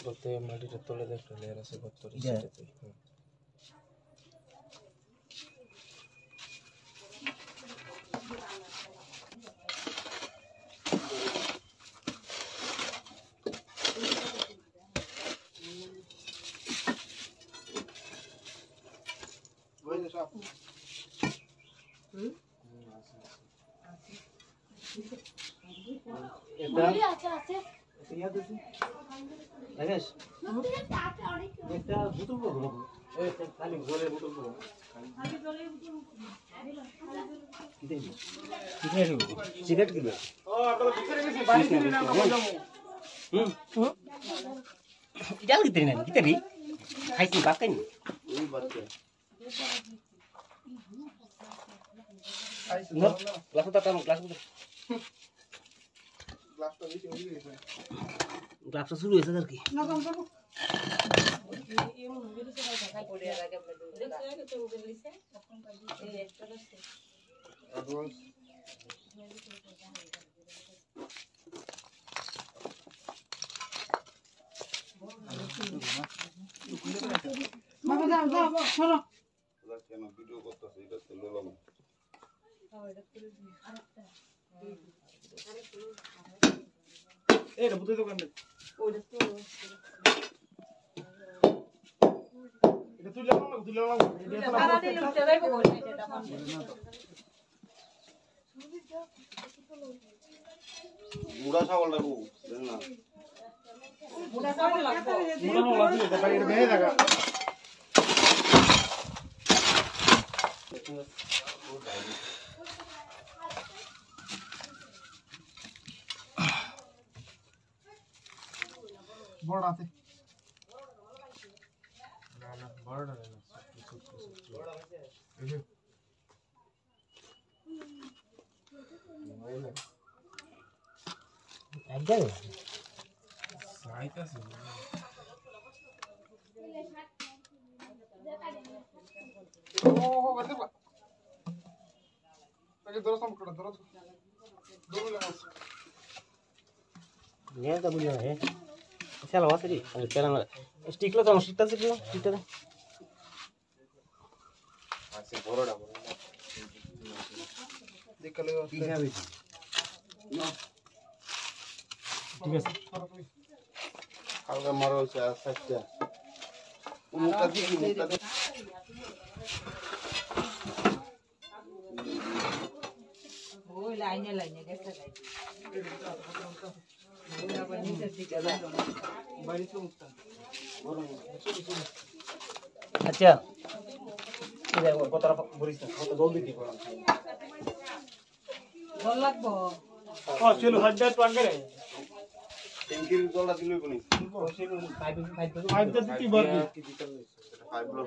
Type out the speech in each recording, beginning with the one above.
গর্তে মাটিটা তোলে একটা লেয়ার আছে গর্তর সেটাতে একটা বোতল করবো খালি জলের বোতল করবো সিগারেট কিনবে ইটাল কিতে না কিতে রি খাইছি ভাত খাইনি ওই ভাত No, glass udah tamu, glass udah. Glass sudah sudah ya lagi. এটা বুঝতে দোকান নেই ওইটা তো এটা তুই লাগাও না এটা তো আরে লুটতে যাইবো কোন এটা মুড়া ছাগল লাগবো দেন না মুড়া ছাগল লাগবো এটা বাড়ি এটা ভেঙে লাগা বড় আছে না না বড় না বড় আছে একদম সাইতাছে ও বড় বড় আগে দরস নাম করে দরস দরস লাগাস নিয়ে তো বুঝা হে चलो वहाँ से जी चलो स्टिक लो तो स्टिक से लो स्टिक से ऐसे बोरोड़ा देख लो पीछे भी ठीक है हल्का मारो से सच्चा मुक्का दी वो लाइन कैसे लाइन अच्छा জল লাগবো চলো হাজার টাকা রে ট্যাঙ্কির জলটা দিলে কোনি পাইপ দিতে পারবি পাইপ লো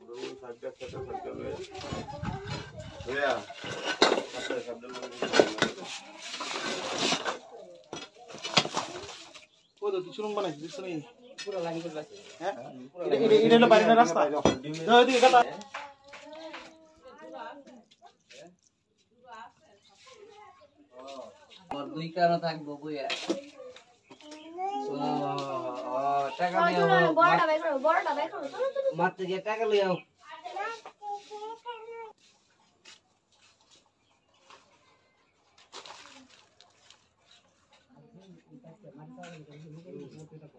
রোজ হাজার টাকা খরচা লয়ে হইয়া আচ্ছা শব্দ কোদ কিছু রুম বানাইছিস দিছ নাই পুরো লাইন করে আছে হ্যাঁ এটা হলো বাইরের রাস্তা দাও দিকে কথা और दुई कानो থাকবো বইয়া টাকা নিও বড়টা বাই করো মারতে গিয়ে টাকা লইও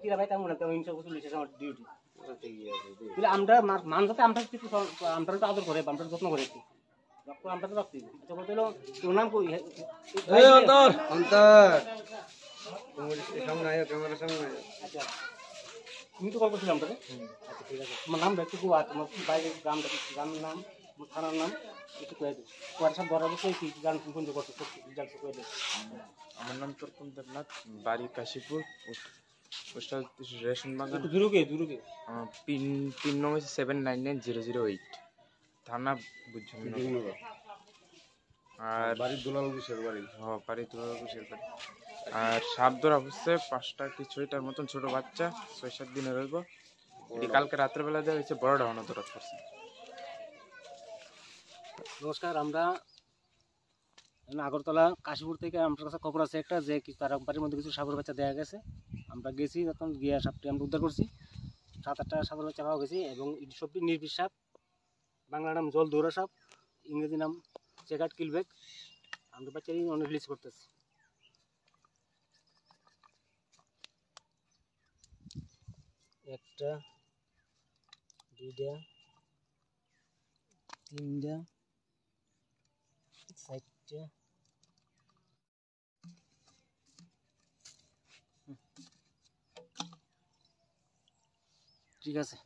কিরা ভাই তেমন একটা ইনশা করে চলেছে আমার ডিউটি তাহলে আমরা মানসাতে আমরা কিছু আমরা তো আদর করে আমরা যত্ন করে ডক্টর আমরা তো রাখছি আচ্ছা বলতে হলো তোর নাম কই এই অন্তর অন্তর তোমার সামনে আয় ক্যামেরা সামনে আয় আচ্ছা তুমি তো কল করছিলাম তোকে আচ্ছা ঠিক আছে তোমার নাম একটু কোয়া তোমার বাইরে গ্রামের নাম থানার নাম একটু কয়ে দিও কোয়ার সব বড় বড় কি গান কোন যে করতে রেজাল্ট কয়ে দিও আমার নাম তরকুন্দরনাথ বাড়ি কাশীপুর পোস্টাল রেশন বাগান একটু দূরকে পিন নম্বর 799008 থানা বুঝছেন আর বাড়ি দুলাল ঘোষের বাড়ি হ্যাঁ বাড়ি দুলাল ঘোষের বাড়ি আর সাপ ধরা হচ্ছে 5টা কি 6টার মতন ছোট বাচ্চা 6-7 দিনের হইব কালকে রাতের বেলা দেওয়া হয়েছে বড় ডাউন ধরা পড়ছে নমস্কার আমরা আগরতলা কাশীপুর থেকে আমার কাছে খবর আছে একটা যে তার বাড়ির মধ্যে কিছু সাগর বাচ্চা দেখা গেছে। আমরা গেছি, তখন গিয়ে সাপটি আমরা উদ্ধার করছি। 7-8টা সাগর বাচ্চা পাওয়া গেছে এবং এটি সবটি নির্বিষ সাপ। বাংলা নাম জল দৌড়া সাপ, ইংরেজি নাম চেকাট কিলবেক। আমরা বাচ্চারই অনেক রিলিজ করতেছি। একটা, দুইটা, তিনটা, চারটা, ঠিক আছে।